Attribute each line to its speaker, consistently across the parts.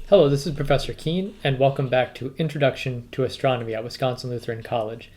Speaker 1: Hello, this is Professor Keene, and welcome back to Introduction to Astronomy at Wisconsin Lutheran College.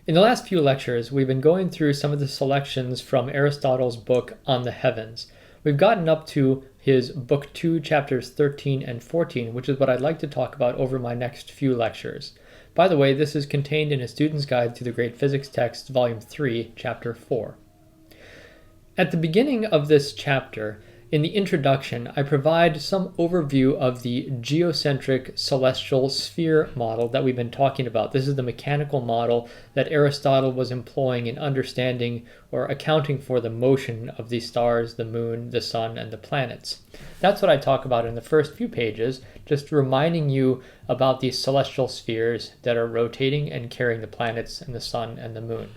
Speaker 1: In the last few lectures, we've been going through some of the selections from Aristotle's book On the Heavens. We've gotten up to his Book 2, chapters 13 and 14, which is what I'd like to talk about over my next few lectures. By the way, this is contained in a Student's Guide to the Great Physics Text, Volume 3, Chapter 4. At the beginning of this chapter, in the introduction, I provide some overview of the geocentric celestial sphere model that we've been talking about. This is the mechanical model that Aristotle was employing in understanding or accounting for the motion of the stars, the moon, the sun, and the planets. That's what I talk about in the first few pages, just reminding you about these celestial spheres that are rotating and carrying the planets and the sun and the moon.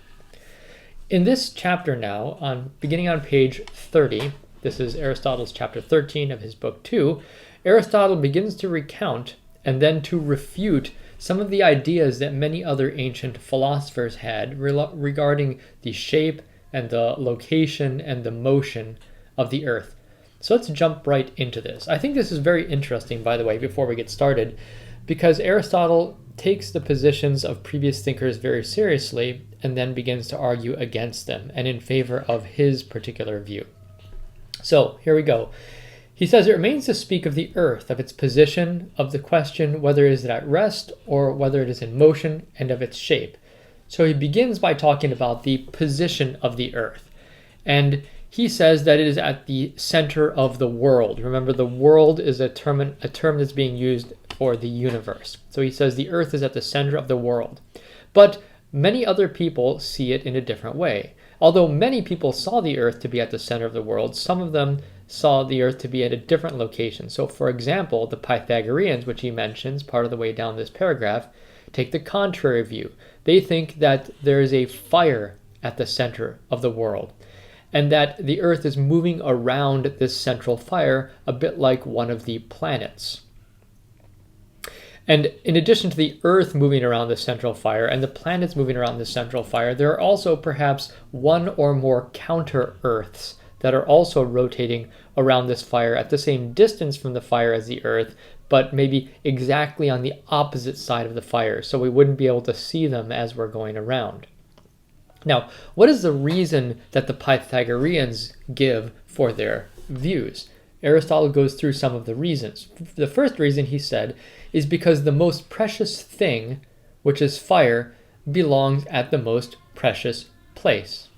Speaker 1: In this chapter now, beginning on page 30, this is Aristotle's chapter 13 of his book 2, Aristotle begins to recount and then to refute some of the ideas that many other ancient philosophers had regarding the shape and the location and the motion of the earth. So let's jump right into this. I think this is very interesting, by the way, before we get started, because Aristotle takes the positions of previous thinkers very seriously and then begins to argue against them and in favor of his particular view. So here we go. He says it remains to speak of the earth, of its position, of the question whether it is at rest or whether it is in motion, and of its shape. So he begins by talking about the position of the earth. And he says that it is at the center of the world. Remember, the world is a term that's being used for the universe. So he says the earth is at the center of the world. But many other people see it in a different way. Although many people saw the earth to be at the center of the world, some of them saw the earth to be at a different location. So for example, the Pythagoreans, which he mentions part of the way down this paragraph, take the contrary view. They think that there is a fire at the center of the world, and that the earth is moving around this central fire a bit like one of the planets. And in addition to the Earth moving around the central fire and the planets moving around the central fire, there are also perhaps one or more counter-Earths that are also rotating around this fire at the same distance from the fire as the Earth, but maybe exactly on the opposite side of the fire, so we wouldn't be able to see them as we're going around. Now, what is the reason that the Pythagoreans give for their views? Aristotle goes through some of the reasons. The first reason, he said, is because the most precious thing, which is fire, belongs at the most precious place.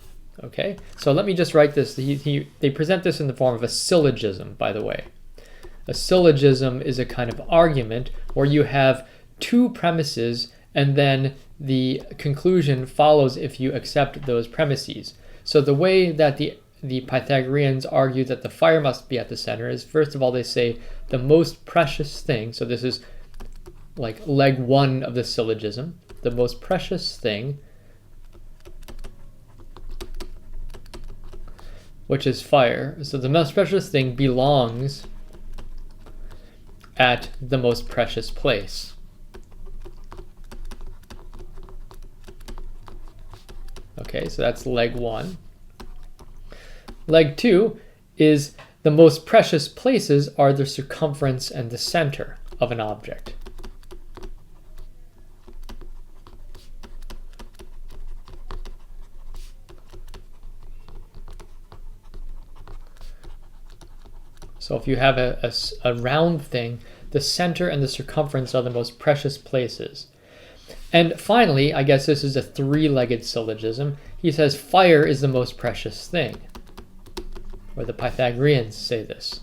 Speaker 1: Okay, so let me just write this. They present this in the form of a syllogism, by the way. A syllogism is a kind of argument where you have two premises and then the conclusion follows if you accept those premises. So the way that the Pythagoreans argue that the fire must be at the center is, first of all, they say the most precious thing, so this is like leg 1 of the syllogism, the most precious thing, which is fire. So the most precious thing belongs at the most precious place. Okay, so that's leg 1. Leg 2 is the most precious places are the circumference and the center of an object. So if you have a round thing, the center and the circumference are the most precious places. And finally, I guess this is a three-legged syllogism, he says fire is the most precious thing. Or the Pythagoreans say this.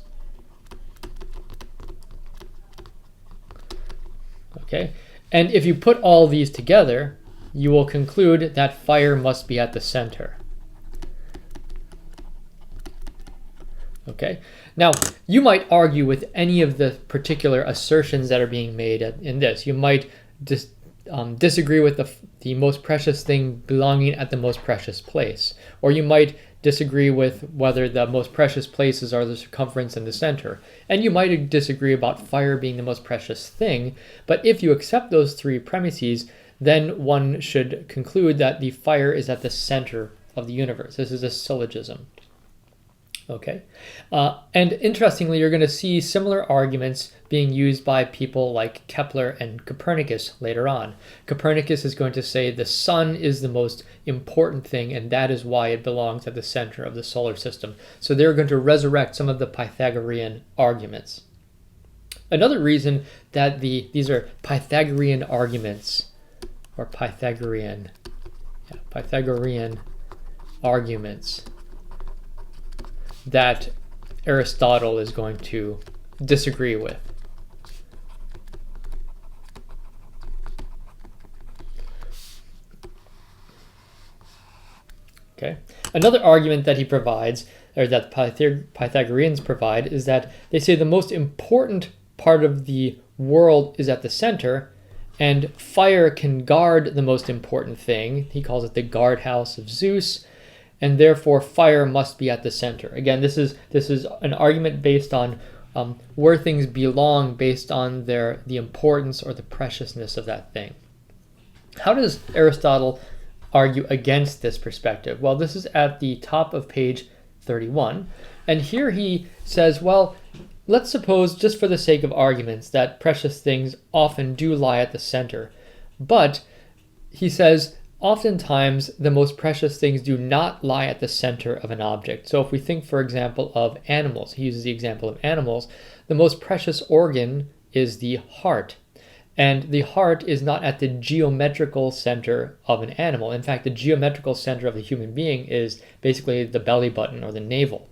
Speaker 1: Okay, and if you put all these together, you will conclude that fire must be at the center. Okay, now you might argue with any of the particular assertions that are being made in this. You might disagree with the most precious thing belonging at the most precious place, or you might disagree with whether the most precious places are the circumference and the center. And you might disagree about fire being the most precious thing, but if you accept those three premises, then one should conclude that the fire is at the center of the universe. This is a syllogism. Okay, and interestingly, you're going to see similar arguments being used by people like Kepler and Copernicus later on. Copernicus is going to say the sun is the most important thing, and that is why it belongs at the center of the solar system. So they're going to resurrect some of the Pythagorean arguments. Another reason that these are Pythagorean arguments, or Pythagorean arguments, that Aristotle is going to disagree with. Okay. Another argument that he provides, or that Pythagoreans provide, is that they say the most important part of the world is at the center, and fire can guard the most important thing. He calls it the guardhouse of Zeus, and therefore fire must be at the center. Again, this is an argument based on where things belong, based on the importance or the preciousness of that thing. How does Aristotle argue against this perspective? Well, this is at the top of page 31, and here he says, well, let's suppose, just for the sake of arguments, that precious things often do lie at the center, but he says oftentimes the most precious things do not lie at the center of an object. So if we think, for example, of animals, he uses the example of animals, the most precious organ is the heart. And the heart is not at the geometrical center of an animal. In fact, the geometrical center of the human being is basically the belly button or the navel.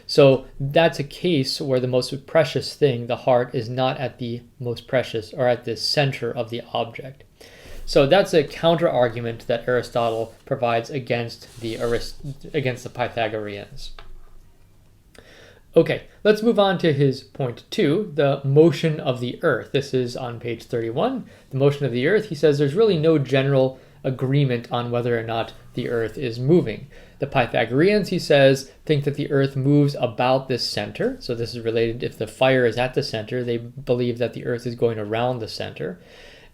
Speaker 1: So that's a case where the most precious thing, the heart, is not at the most precious or at the center of the object. So that's a counter argument that Aristotle provides against the Pythagoreans. Okay, let's move on to his point 2, the motion of the earth. This is on page 31, the motion of the earth. He says there's really no general agreement on whether or not the earth is moving. The Pythagoreans, he says, think that the earth moves about this center. So this is related, if the fire is at the center, they believe that the earth is going around the center.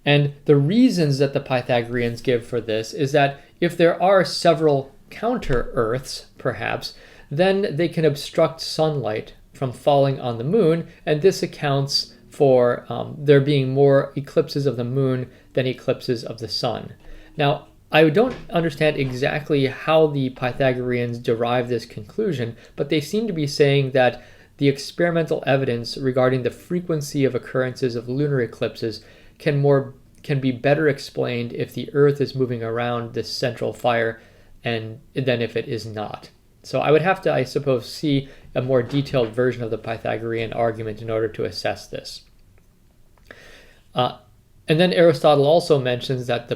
Speaker 1: And the reasons that the Pythagoreans give for this is that if there are several counter-earths, perhaps, then they can obstruct sunlight from falling on the moon, and this accounts for there being more eclipses of the moon than eclipses of the sun. Now, I don't understand exactly how the Pythagoreans derive this conclusion, but they seem to be saying that the experimental evidence regarding the frequency of occurrences of lunar eclipses can be better explained if the Earth is moving around this central fire than if it is not. So I would have to, I suppose, see a more detailed version of the Pythagorean argument in order to assess this. And then Aristotle also mentions that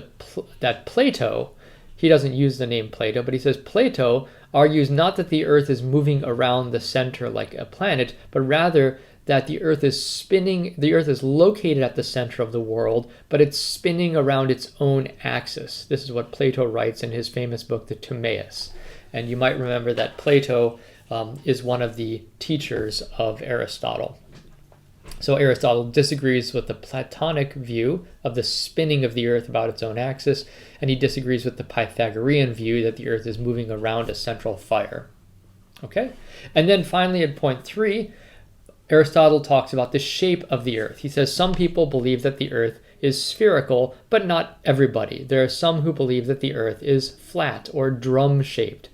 Speaker 1: that Plato, he doesn't use the name Plato, but he says Plato argues not that the Earth is moving around the center like a planet, but rather that the Earth is spinning. The Earth is located at the center of the world, but it's spinning around its own axis. This is what Plato writes in his famous book, the Timaeus. And you might remember that Plato is one of the teachers of Aristotle. So Aristotle disagrees with the Platonic view of the spinning of the Earth about its own axis, and he disagrees with the Pythagorean view that the Earth is moving around a central fire. Okay? And then finally at point 3, Aristotle talks about the shape of the Earth. He says some people believe that the Earth is spherical, but not everybody. There are some who believe that the Earth is flat or drum-shaped.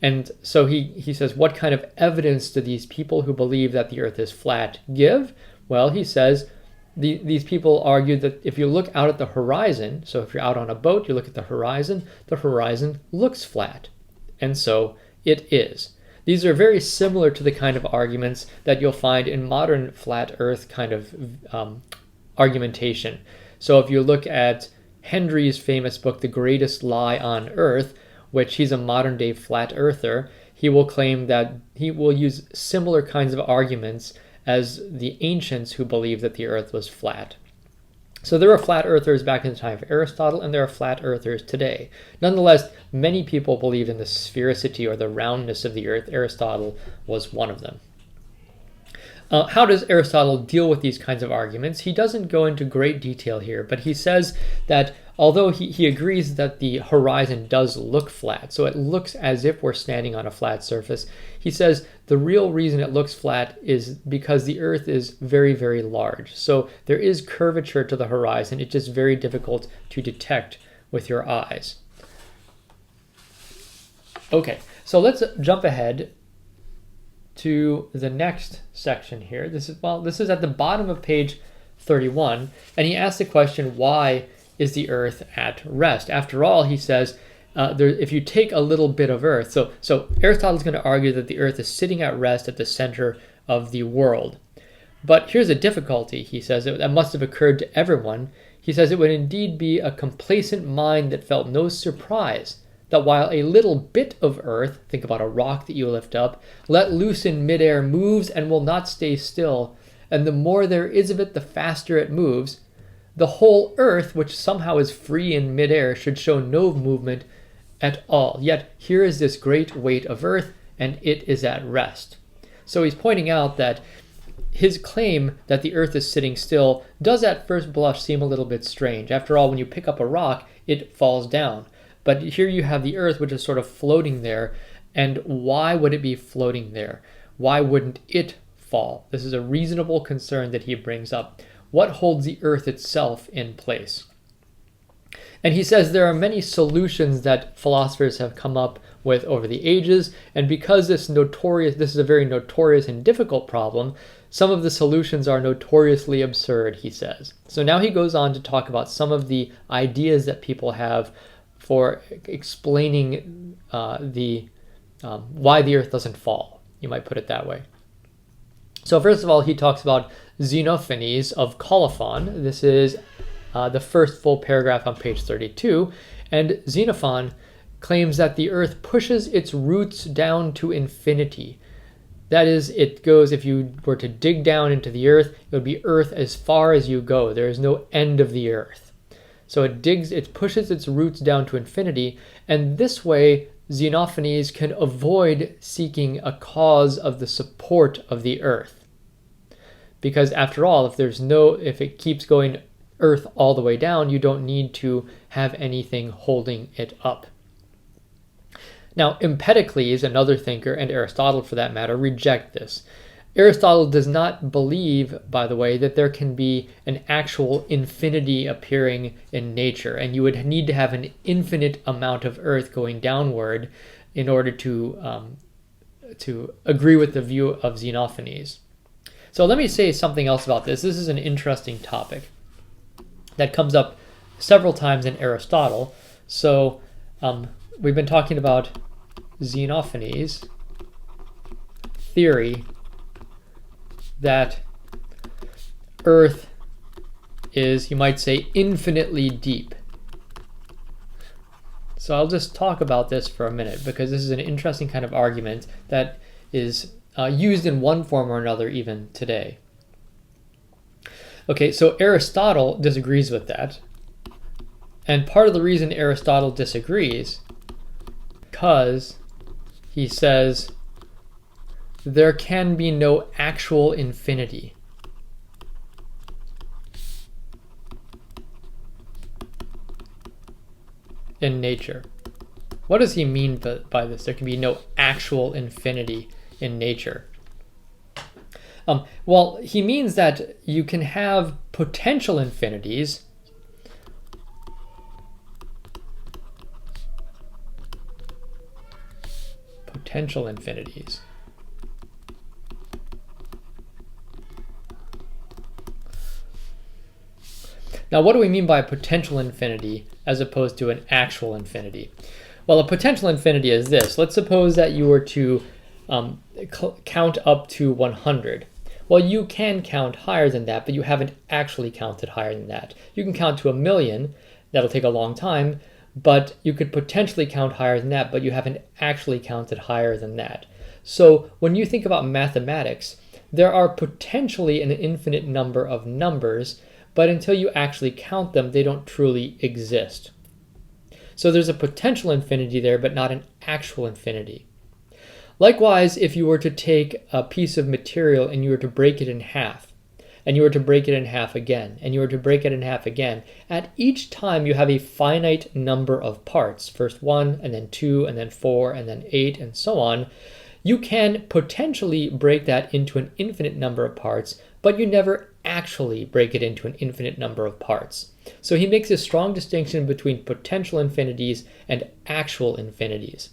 Speaker 1: And so he says, what kind of evidence do these people who believe that the Earth is flat give? Well, he says, these people argue that if you look out at the horizon, so if you're out on a boat, you look at the horizon looks flat. And so it is. These are very similar to the kind of arguments that you'll find in modern flat Earth kind of argumentation. So if you look at Hendry's famous book, The Greatest Lie on Earth, which he's a modern day flat earther, he will claim that he will use similar kinds of arguments as the ancients who believed that the Earth was flat. So there were flat earthers back in the time of Aristotle, and there are flat earthers today. Nonetheless, many people believed in the sphericity or the roundness of the Earth. Aristotle was one of them. How does Aristotle deal with these kinds of arguments? He doesn't go into great detail here, but he says that although he agrees that the horizon does look flat, so it looks as if we're standing on a flat surface, he says the real reason it looks flat is because the Earth is very, very large. So there is curvature to the horizon. It's just very difficult to detect with your eyes. Okay, so let's jump ahead to the next section here. This is at the bottom of page 31, and he asks the question, why is the Earth at rest? After all, he says, if you take a little bit of Earth, so Aristotle is going to argue that the Earth is sitting at rest at the center of the world. But here's a difficulty, he says, that must have occurred to everyone. He says it would indeed be a complacent mind that felt no surprise that while a little bit of Earth, think about a rock that you lift up, let loose in midair, moves and will not stay still, and the more there is of it, the faster it moves, the whole Earth, which somehow is free in midair, should show no movement at all. Yet here is this great weight of Earth, and it is at rest. So he's pointing out that his claim that the Earth is sitting still does at first blush seem a little bit strange. After all, when you pick up a rock, it falls down. But here you have the Earth, which is sort of floating there. And why would it be floating there? Why wouldn't it fall? This is a reasonable concern that he brings up. What holds the Earth itself in place? And he says there are many solutions that philosophers have come up with over the ages, and because this is a very notorious and difficult problem, some of the solutions are notoriously absurd, he says. So now he goes on to talk about some of the ideas that people have for explaining why the Earth doesn't fall. You might put it that way. So first of all, he talks about Xenophanes of Colophon. This is the first full paragraph on page 32. And Xenophon claims that the Earth pushes its roots down to infinity. That is, it goes, if you were to dig down into the Earth, it would be Earth as far as you go. There is no end of the Earth. So it pushes its roots down to infinity, and this way Xenophanes can avoid seeking a cause of the support of the Earth. Because after all, if it keeps going Earth all the way down, you don't need to have anything holding it up. Now, Empedocles, another thinker, and Aristotle for that matter, reject this. Aristotle does not believe, by the way, that there can be an actual infinity appearing in nature, and you would need to have an infinite amount of Earth going downward in order to agree with the view of Xenophanes. So let me say something else about this. This is an interesting topic that comes up several times in Aristotle. So we've been talking about Xenophanes' theory that Earth is, you might say, infinitely deep. So I'll just talk about this for a minute because this is an interesting kind of argument that is used in one form or another even today. Okay, so Aristotle disagrees with that. And part of the reason Aristotle disagrees because he says there can be no actual infinity. In nature. What does he mean by this? There can be no actual infinity in nature. Well, he means that you can have potential infinities. Potential infinities. Now, what do we mean by a potential infinity as opposed to an actual infinity? Well, a potential infinity is this. Let's suppose that you were to count up to 100. Well, you can count higher than that, but you haven't actually counted higher than that. You can count to 1,000,000. That'll take a long time, but you could potentially count higher than that, but you haven't actually counted higher than that. So when you think about mathematics, there are potentially an infinite number of numbers, but until you actually count them, they don't truly exist. So there's a potential infinity there, but not an actual infinity. Likewise, if you were to take a piece of material and you were to break it in half, and you were to break it in half again, and you were to break it in half again, at each time you have a finite number of parts, first 1, and then 2, and then 4, and then 8, and so on, you can potentially break that into an infinite number of parts, but you never actually break it into an infinite number of parts. So he makes a strong distinction between potential infinities and actual infinities.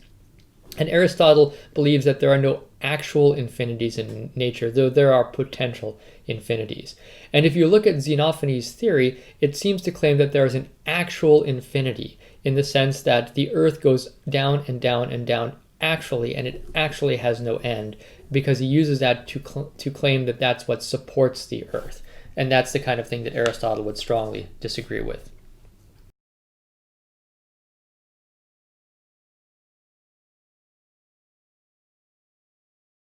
Speaker 1: And Aristotle believes that there are no actual infinities in nature, though there are potential infinities. And if you look at Xenophanes' theory, it seems to claim that there is an actual infinity, in the sense that the Earth goes down and down and down actually, and it actually has no end, because he uses that to claim that that's what supports the Earth. And that's the kind of thing that Aristotle would strongly disagree with.